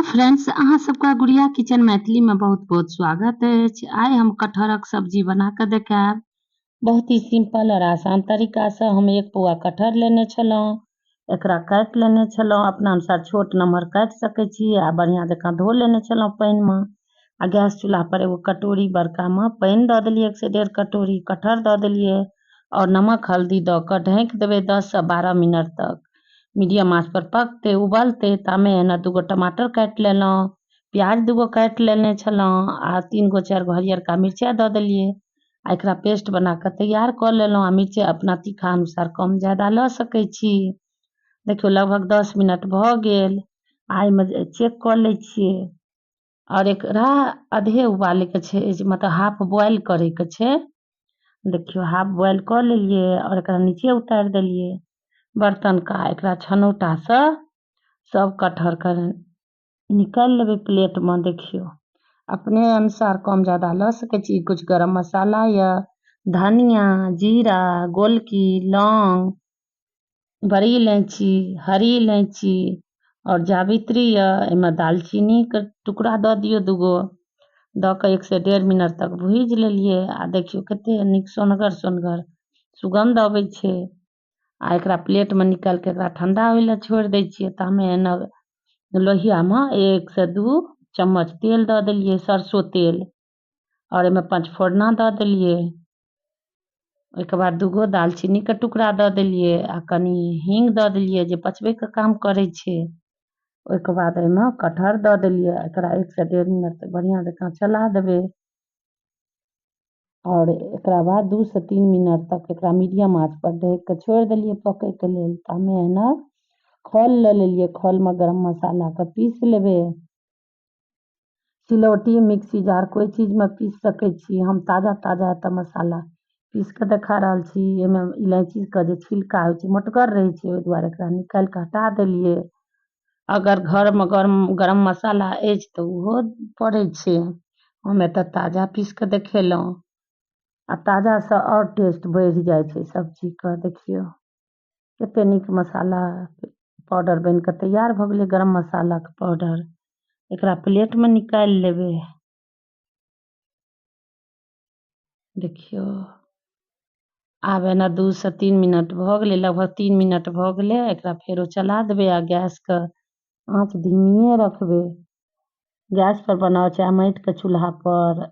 Friends, अहाँ सबका गुड़िया किचन मैथिली में बहुत-बहुत स्वागत अछि। आइ हम कटहरक सब्जी बना कऽ देखायब। बहुत ही सिंपल और आसान तरीका से हम 1 पौआ कटहर लेने छलहुँ। एकरा काटि लेने छलहुँ, अपना अनुसार छोट नमहर काटि सकै छी आ बढ़िआँ जकाँ धो लेने छलहुँ पानिमे। आ गैस चूल्हा पर एगो कटोरी बड़कामे पानि दऽ देलियै 1 से 1.5 कटोरी, कटहर दऽ देलियै और नमक हल्दी दऽ कऽ ढाँकि देबै 10 से 12 मिनट तक। मीडियम आँच पर पकतै, उबलतै तामे एना 2 गो टमाटर काटि लेलहुँ, प्याज 2 गो काटि लेने छलहुँ आ 3 गो 4 गो हरियरका मिरचाइ दऽ देलियै। आ एकरा पेस्ट बना कऽ तैयार कऽ लेलहुँ आ मिरचाइ अपना तीखा अनुसार कम ज्यादा लऽ सकै छी। देखियौ लगभग 10 मिनट भऽ गेल। आ एहिमे चेक कऽ लै छियै और एकरा आधे उबालैके छै, मतलब हाफ बॉयल करैके छै। देखियौ हाफ बॉयल कऽ लेलियै और एकरा नीचे उतारि देलियै बर्तनके। एकरा छनौटासँ सब कटहरके निकालि लेबै प्लेटमे। देखियौ अपने अनुसार कम ज़्यादा लऽ सकै छी। कुछ गरम मसाला या धनिया, जीरा, गोलकी, लौंग, बड़ी इलायची, हरी इलायची और जावित्री एहिमे दालचीनीके टुकड़ा दऽ दियौ 2 गो। दऽ कऽ 1 से 1.5 मिनट तक भूजि लेलियै आ देखियौ कतेक नीक सोनगर सुगंध अबै छै। आ एकरा प्लेटमे निकालि कऽ एकरा ठंडा होइ लए छोड़ि दै छियै। तामे एना लोहियामे 1 से 2 चम्मच तेल दऽ देलियै, सरसो तेल, और एहिमे 5 फोरना दऽ देलियै। ओहिके बाद 2 गो दालचीनीके टुकड़ा दऽ देलियै आ कनि हींग दऽ देलियै जे पचबैके काम करै छै। ओहिके बाद एहिमे कटहर दऽ देलियै। एकरा 1 से 1.5 मिनट तक बढ़िआँ जकाँ चला देबै और एकरा बाद 2 से 3 मिनट तक एकरा मीडियम आँच पर ढकि कऽ छोड़ि देलियै पकैके लेल। तामे एना खल लऽ लेलियै, खलमे गरम मसालाके पीस लेबै। सिलौटी, मिक्सी जार कोई चीजमे पीस सकै छी। हम ताजा एतऽ मसाला पीस कऽ देखा रहल छी। एहिमे इलायचीके जे छिलका होइ छै मोटगर रहै छै, ओहि दुआरे एकरा निकालि कऽ हटा देलियै। अगर घरमे गरम मसाला अछि तऽ ओहो पड़ै छै। हम एतऽ ताजा पीस कऽ देखेलहुँ आ ताजासँ और टेस्ट बढ़ि जाइ छै सब्जीके। देखियौ कतेक नीक मसाला पाउडर बनि कऽ तैयार भऽ गेलै, गरम मसालाके पाउडर। एकरा प्लेटमे निकालि लेबै। देखियौ आब एना 2 से 3 मिनट भऽ गेलै, लगभग 3 मिनट भऽ गेलै। एकरा फेरो चला देबै आ गैसके आँच धीमिए रखबै। गैस पर बनाओ चाहे माटिके चूल्हा पर।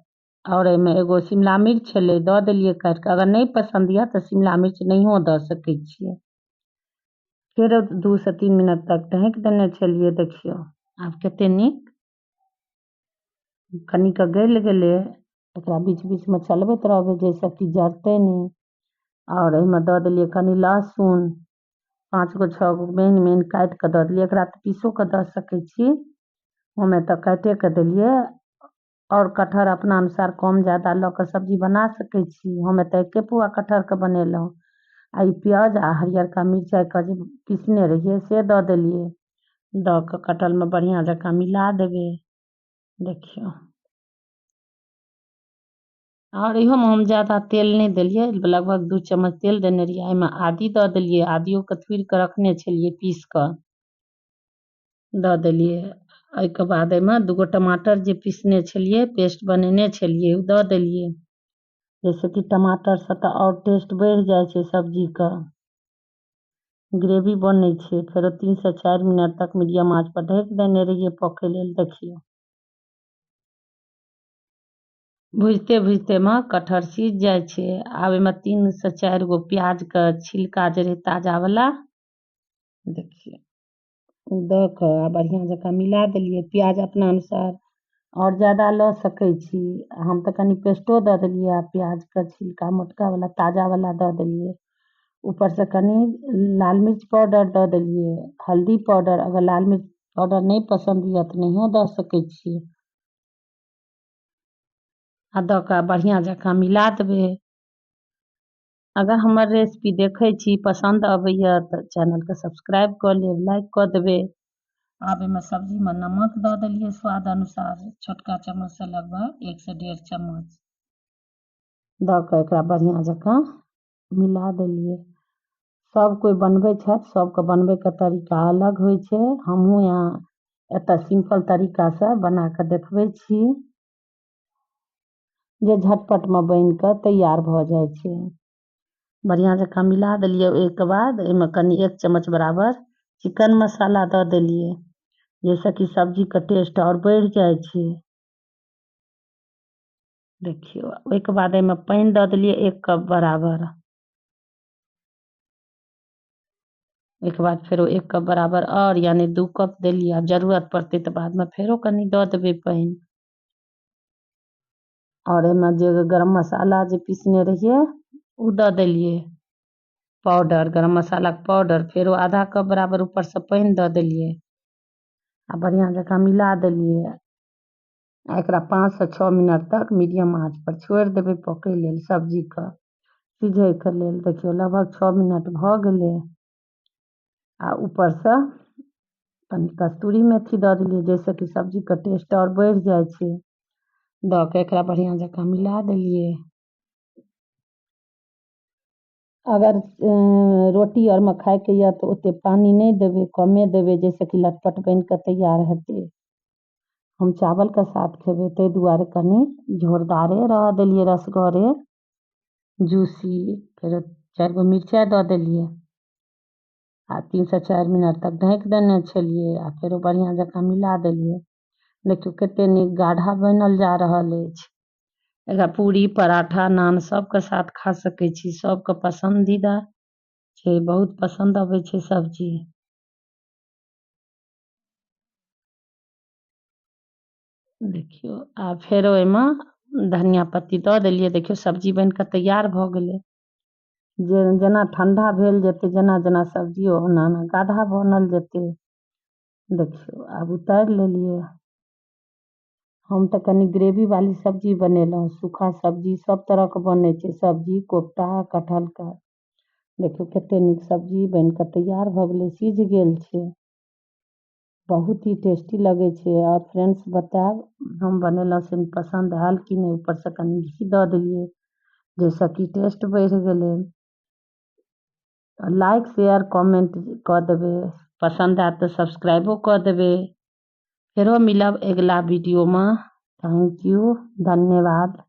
और एहिमे एगो शिमला मिर्च छलै, दऽ देलियै काटि कऽ। अगर नहि पसन्द यऽ तऽ शिमला मिर्च नहियो दऽ सकै छियै। फेरो 2 से 3 मिनट तक ढकि देने छलियै। देखियौ आब कतेक नीक कनिक गलि गेलै। एकरा बीच बीचमे चलबैत रहबै जाहिसँ कि जरतै नहि। और एहिमे दऽ देलियै कनि लहसुन, 5 गो 6 गो मेन काटि कऽ दऽ देलियै। एकरा तऽ पीसो कऽ दऽ सकै छी, हम एतऽ काटे कऽ देलियै। और कटहर अपना अनुसार कम ज़्यादा लऽ कऽ सब्जी बना सकै छी। हम एतऽ 1 पौआ कटहरके बनेलहुँ। आ ई प्याज आ हरियरका मिरचाइके जे पीसने रहियै से दऽ देलियै। दऽ कऽ कटहरमे बढ़िआँ जकाँ मिला देबै। देखियौ और इहोमे हम ज़्यादा तेल नहीं देलियै, लगभग 2 चम्मच तेल देने रहियै। एहिमे आदी दऽ देलियै, आदियोके थुड़ि कऽ रखने छलियै पीस कऽ दऽ देलियै। एहिके बाद एहिमे 2 गो टमाटर जे पीसने छलियै, पेस्ट बनेने छलियै, ओ दऽ देलियै। जैसे कि टमाटरसँ तऽ और टेस्ट बढ़ि जाइ छै सब्जीके, ग्रेवी बनै छै। फेरो 3 से 4 मिनट तक मीडियम आँच पर ढकि देने रहियै पकै लेल। देखियौ भुजिते में कटहर सीझ जाइ छै। आब एहिमे 3 से 4 गो प्याजके छिलका जे रहै ताजावला, देखियौ दऽ कऽ आ बढ़िआँ जकाँ मिला देलियै। प्याज अपना अनुसार और ज़्यादा लऽ सकै छी। हम तऽ कनि पेस्टो दऽ देलियै आ प्याजके छिलका मोटकावला ताजावला दऽ देलियै। ऊपरसँ कनि लाल मिर्च पाउडर दऽ देलियै, हल्दी पाउडर। अगर लाल मिर्च पाउडर नहीं पसन्द यऽ तऽ नहियो दऽ सकै छियै। आ दऽ कऽ बढ़िआँ जकाँ मिला देबै। अगर हमर रेसिपी देखै छी पसन्द अबैए तऽ चैनलके सब्सक्राइब कऽ लेब, लाइक कऽ देबै। आब एहिमे सब्जीमे नमक दऽ देलियै स्वाद अनुसार, छोटका चम्मचसँ लगभग 1 से 1.5 चम्मच दऽ कऽ एकरा बढ़िआँ जकाँ मिला देलियै। सब कोइ बनबै छथि, सबके बनबैके तरीका अलग होइ छै। हमहूँ यहाँ एतऽ सिंपल तरीकासँ बना कऽ देखबै छी जे झटपटमे बनि कऽ तैयार भऽ जाइ छै। बढ़िआँ जकाँ मिला देलियै। ओहिके बाद एहिमे कनि 1 चम्मच बराबर चिकन मसाला दऽ देलियै, जाहिसँ कि सब्जीके टेस्ट आओर बढ़ि जाइ छै। देखियौ, ओहिके बाद एहिमे पानि दऽ देलियै 1 कप बराबर। ओहिके बाद फेरो 1 कप बराबर आओर यानी 2 कप देलियै। आब जरूरत पड़तै तऽ बादमे फेरो कनि दऽ देबै पानि। और एहिमे जे गरम मसाला जे पीसने रहियै ओ दऽ देलियै पाउडर, गरम मसालाके पाउडर। फेरो आधा कप बराबर ऊपरसँ पानि दऽ देलियै आ बढ़िआँ जकाँ मिला देलियै। आ एकरा 5 से 6 मिनट तक मीडियम आँच पर छोड़ि देबै पकै लेल, सब्जीके सिझैके लेल। देखियौ लगभग 6 मिनट भऽ गेलै। आ ऊपरसँ कनि कस्तूरी मेथी दऽ देलियै, जाहिसँ कि सब्जीके टेस्ट आओर बढ़ि जाइ छै। दऽ कऽ एकरा बढ़िआँ जकाँ मिला देलियै। अगर रोटी आओरमे खाइके यऽ तऽ ओतेक पानि नहि देबै, कमे देबै, जाहिसँ कि लटपट बनि कऽ तैयार हेतै। हम चावलके साथ खेबै ताहि दुआरे कनि झोरदारे रहऽ देलियै, रसगरे जूसी। फेरो 4 गो मिरचाइ दऽ देलियै आ 3 से 4 मिनट तक ढकि देने छलियै आ फेरो बढ़िआँ जकाँ मिला देलियै। देखियौ कतेक नीक गाढ़ा बनल जा रहल अछि। एकरा पूरी, पराठा, नान सबके साथ खा सकै छी। सबके पसन्दीदा छै, बहुत पसन्द अबै छै सब्जी। देखियौ आ फेरो एहिमे धनिया पत्ती दऽ देलियै। देखियौ सब्जी बनि कऽ तैयार भऽ गेलै। जेना ठण्डा भेल जेतै, जेना जेना सब्जी ओना ओना गाढ़ा बनल जेतै। देखियौ आब उतारि लेलियै। हम तऽ कनि ग्रेवीवाली सब्जी बनेलहुँ। सूखा सब्जी सब तरहके बनै छै, सब्जी, कोफ्ता, कटहरके। देखियौ कतेक नीक सब्जी बनि कऽ तैयार भऽ गेलै, सिझ गेल छै। बहुत ही टेस्टी लगै छै। आओर फ्रेंड्स बतायब हम बनेलहुँ से पसन्द आयल कि नहि। ऊपरसँ कनि घी दऽ देलियै, जाहिसँ कि टेस्ट बढ़ि गेलै। लाइक शेयर कमेंट कऽ देबै, पसन्द आयत तऽ सब्सक्राइबो कऽ देबै। फेरो मिलब अगिला वीडियोमे। थैंक यू, धन्यवाद।